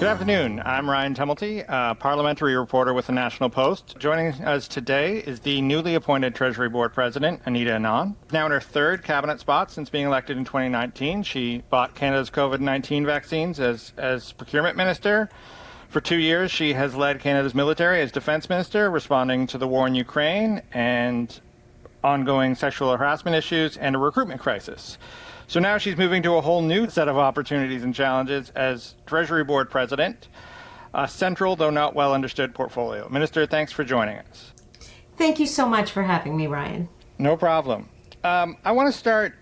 Good afternoon. I'm Ryan Tumilty, a parliamentary reporter with the National Post. Joining us today is the newly appointed Treasury Board President, Anita Anand. Now in her third cabinet spot since being elected in 2019. She bought Canada's COVID-19 vaccines as procurement minister. For 2 years, she has led Canada's military as defense minister, responding to the war in Ukraine and ongoing sexual harassment issues and a recruitment crisis. So now she's moving to a whole new set of opportunities and challenges as Treasury Board President, a central, though not well understood portfolio. Minister, thanks for joining us. Thank you so much for having me, Ryan. No problem. I want to start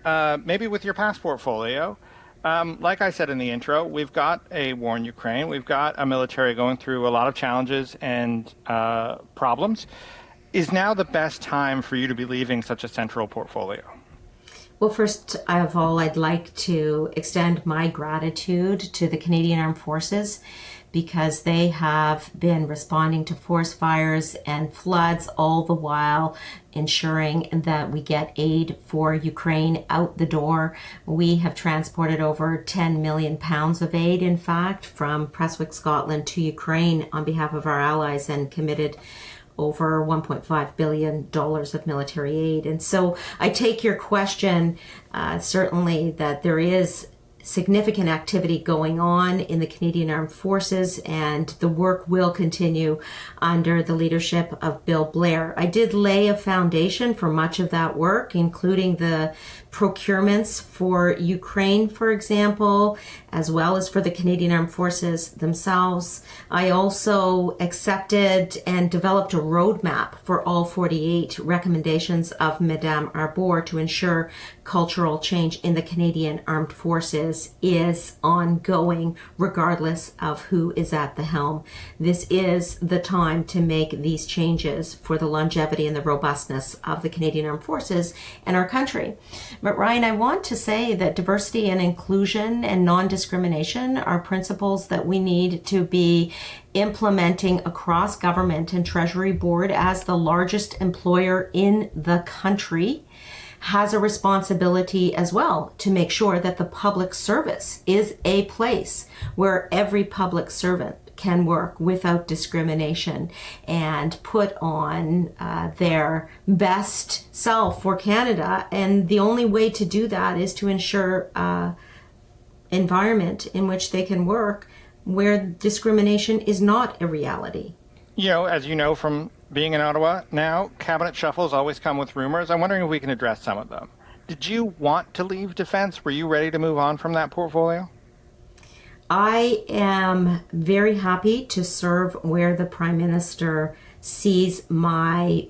maybe with your past portfolio. Like I said in the intro, we've got a war in Ukraine. We've got a military going through a lot of challenges and problems. Is now the best time for you to be leaving such a central portfolio? Well, first of all, I'd like to extend my gratitude to the Canadian Armed Forces because they have been responding to forest fires and floods, all the while ensuring that we get aid for Ukraine out the door. We have transported over 10 million pounds of aid, in fact, from Prestwick, Scotland to Ukraine on behalf of our allies and committed over $1.5 billion of military aid. And so I take your question, certainly that there is significant activity going on in the Canadian Armed Forces, and the work will continue under the leadership of Bill Blair. I did lay a foundation for much of that work, including the procurements for Ukraine, for example, as well as for the Canadian Armed Forces themselves. I also accepted and developed a roadmap for all 48 recommendations of Madame Arbour to ensure cultural change in the Canadian Armed Forces is ongoing, regardless of who is at the helm. This is the time to make these changes for the longevity and the robustness of the Canadian Armed Forces and our country. But Ryan, I want to say that diversity and inclusion and non-discrimination are principles that we need to be implementing across government, and Treasury Board, as the largest employer in the country, has a responsibility as well to make sure that the public service is a place where every public servant can work without discrimination and put on their best self for Canada. And the only way to do that is to ensure environment in which they can work where discrimination is not a reality. You know, as you know from being in Ottawa now, cabinet shuffles always come with rumors. I'm wondering if we can address some of them. Did you want to leave defense? Were you ready to move on from that portfolio? I am very happy to serve where the Prime Minister sees my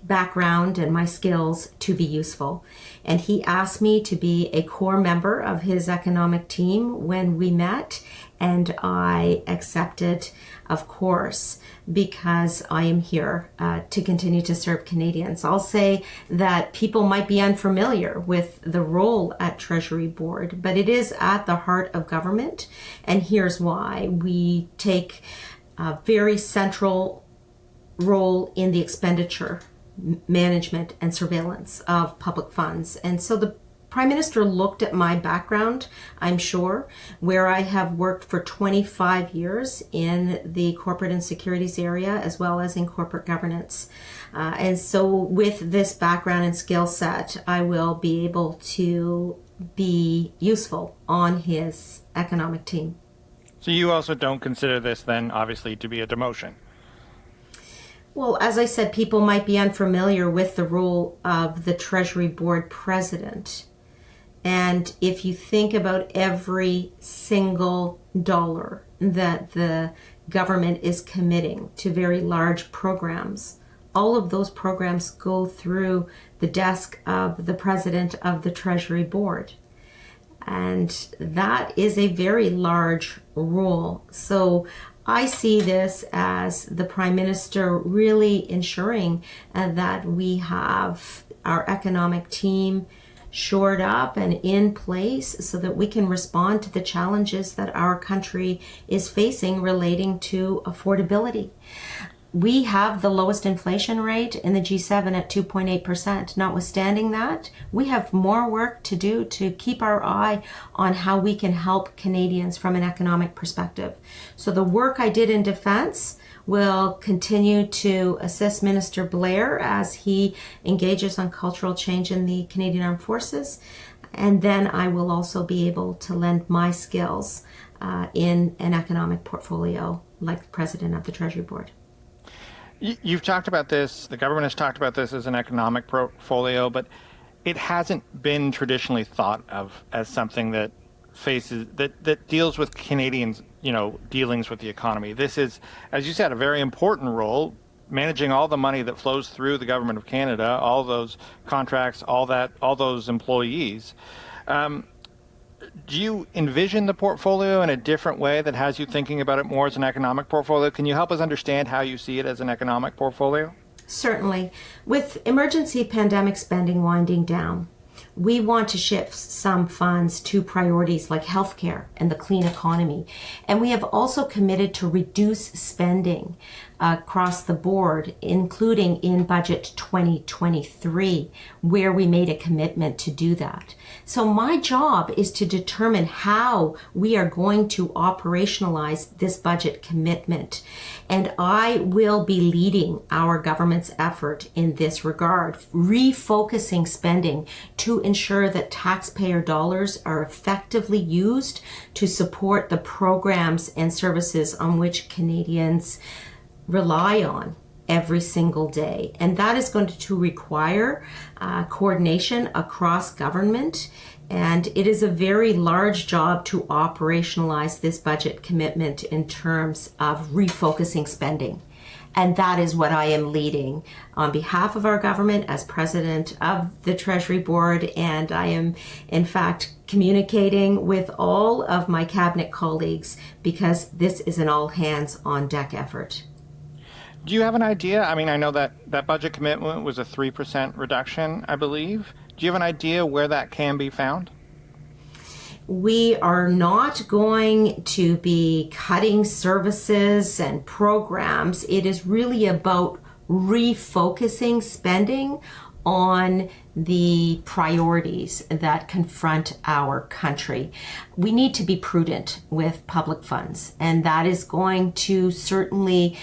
background and my skills to be useful. And he asked me to be a core member of his economic team when we met, and I accepted, of course, because I am here to continue to serve Canadians. I'll say that people might be unfamiliar with the role at Treasury Board, but it is at the heart of government, and here's why. We take a very central role in the expenditure, management, and surveillance of public funds. And so the Prime Minister looked at my background, I'm sure, where I have worked for 25 years in the corporate and securities area, as well as in corporate governance. And so with this background and skill set, I will be able to be useful on his economic team. So you also don't consider this then, obviously, to be a demotion? Well, as I said, people might be unfamiliar with the role of the Treasury Board President. And if you think about every single dollar that the government is committing to very large programs, all of those programs go through the desk of the President of the Treasury Board. And that is a very large role. So I see this as the Prime Minister really ensuring that we have our economic team shored up and in place so that we can respond to the challenges that our country is facing relating to affordability. We have the lowest inflation rate in the G7 at 2.8%. Notwithstanding that, we have more work to do to keep our eye on how we can help Canadians from an economic perspective. So the work I did in defense will continue to assist Minister Blair as he engages on cultural change in the Canadian Armed Forces. And then I will also be able to lend my skills in an economic portfolio like the President of the Treasury Board. You've talked about this, the government has talked about this as an economic portfolio, but it hasn't been traditionally thought of as something that deals with Canadians, dealings with the economy. This is, as you said, a very important role, managing all the money that flows through the government of Canada, all those contracts, all those employees. Do you envision the portfolio in a different way that has you thinking about it more as an economic portfolio? Can you help us understand how you see it as an economic portfolio? Certainly. With emergency pandemic spending winding down, we want to shift some funds to priorities like healthcare and the clean economy. And we have also committed to reduce spending across the board, including in budget 2023, where we made a commitment to do that. So my job is to determine how we are going to operationalize this budget commitment. And I will be leading our government's effort in this regard, refocusing spending to ensure that taxpayer dollars are effectively used to support the programs and services on which Canadians rely on every single day. And that is going to require coordination across government. And it is a very large job to operationalize this budget commitment in terms of refocusing spending. And that is what I am leading on behalf of our government as president of the Treasury Board. And I am, in fact, communicating with all of my cabinet colleagues because this is an all hands on deck effort. Do you have an idea? I mean, I know that budget commitment was a 3% reduction, I believe. Do you have an idea where that can be found? We are not going to be cutting services and programs. It is really about refocusing spending on the priorities that confront our country. We need to be prudent with public funds, and that is going to certainly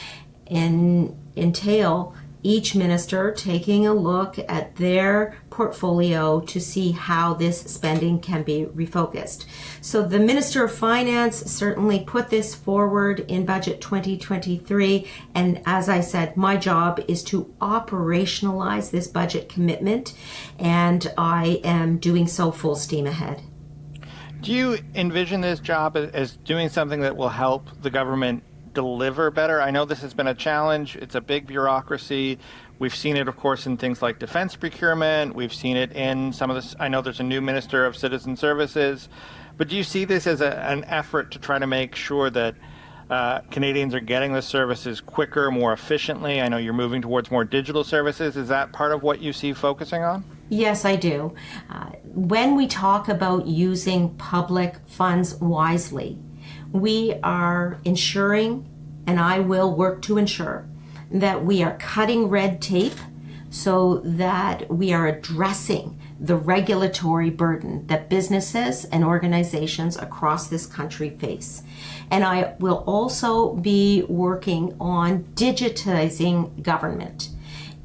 entail each minister taking a look at their portfolio to see how this spending can be refocused. So the Minister of Finance certainly put this forward in Budget 2023. And as I said, my job is to operationalize this budget commitment, and I am doing so full steam ahead. Do you envision this job as doing something that will help the government deliver better? I know this has been a challenge. It's a big bureaucracy. We've seen it, of course, in things like defense procurement. We've seen it in some of this. I know there's a new Minister of Citizen Services. But do you see this as an effort to try to make sure that Canadians are getting the services quicker, more efficiently? I know you're moving towards more digital services. Is that part of what you see focusing on? Yes, I do. When we talk about using public funds wisely, we are ensuring, and I will work to ensure, that we are cutting red tape so that we are addressing the regulatory burden that businesses and organizations across this country face. And I will also be working on digitizing government.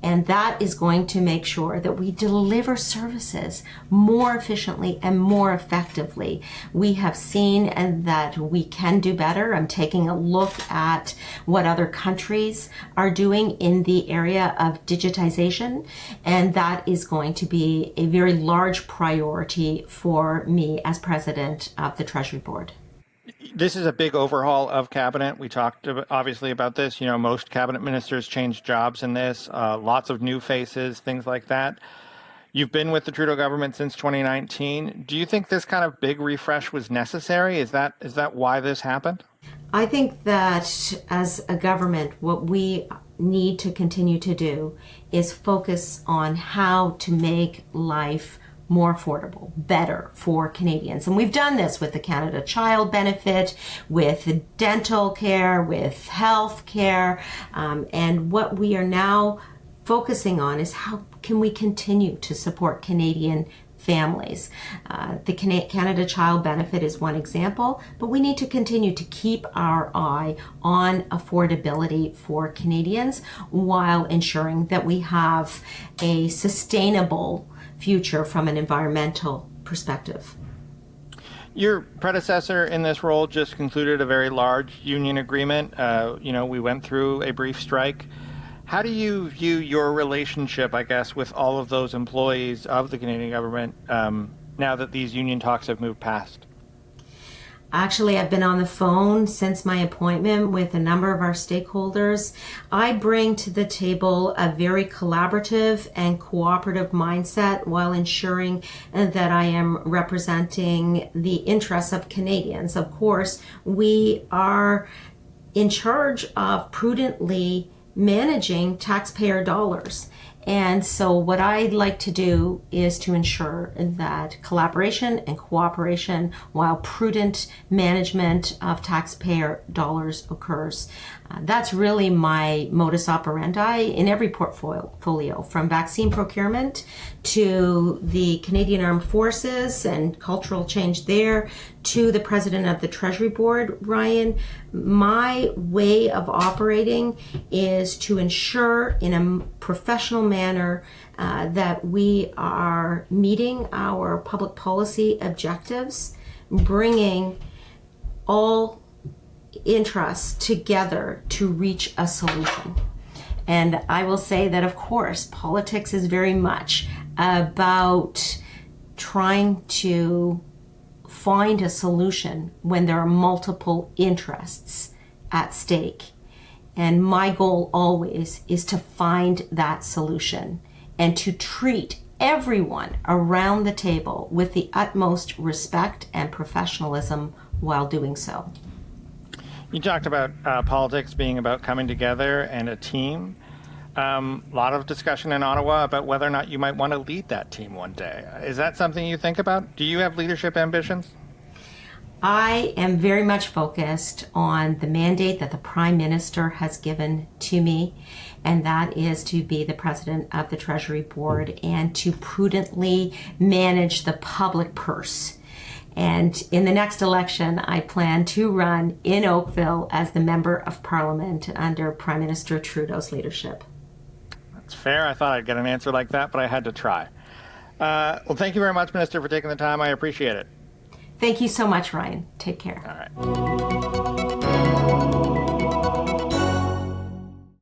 And that is going to make sure that we deliver services more efficiently and more effectively. We have seen that we can do better. I'm taking a look at what other countries are doing in the area of digitization, and that is going to be a very large priority for me as president of the Treasury Board. This is a big overhaul of cabinet. We talked obviously about this. Most cabinet ministers change jobs in this, lots of new faces, things like that. You've been with the Trudeau government since 2019. Do you think this kind of big refresh was necessary? Is that why this happened? I think that as a government, what we need to continue to do is focus on how to make life more affordable, better for Canadians. And we've done this with the Canada Child Benefit, with dental care, with health care. And what we are now focusing on is how can we continue to support Canadian families. The Canada Child Benefit is one example, but we need to continue to keep our eye on affordability for Canadians while ensuring that we have a sustainable future from an environmental perspective. Your predecessor in this role just concluded a very large union agreement. We went through a brief strike. How do you view your relationship, I guess, with all of those employees of the Canadian government now that these union talks have moved past? Actually, I've been on the phone since my appointment with a number of our stakeholders. I bring to the table a very collaborative and cooperative mindset while ensuring that I am representing the interests of Canadians. Of course, we are in charge of prudently managing taxpayer dollars. And so what I'd like to do is to ensure that collaboration and cooperation while prudent management of taxpayer dollars occurs. That's really my modus operandi in every portfolio, from vaccine procurement to the Canadian Armed Forces and cultural change there, to the president of the Treasury Board, Ryan. My way of operating is to ensure in a professional manner that we are meeting our public policy objectives, bringing all interests together to reach a solution. And I will say that, of course, politics is very much about trying to find a solution when there are multiple interests at stake. And my goal always is to find that solution and to treat everyone around the table with the utmost respect and professionalism while doing so. You talked about politics being about coming together and a team. A lot of discussion in Ottawa about whether or not you might want to lead that team one day. Is that something you think about? Do you have leadership ambitions? I am very much focused on the mandate that the Prime Minister has given to me, and that is to be the president of the Treasury Board and to prudently manage the public purse. And in the next election, I plan to run in Oakville as the Member of Parliament under Prime Minister Trudeau's leadership. That's fair. I thought I'd get an answer like that, but I had to try. Well, thank you very much, Minister, for taking the time. I appreciate it. Thank you so much, Ryan. Take care. All right.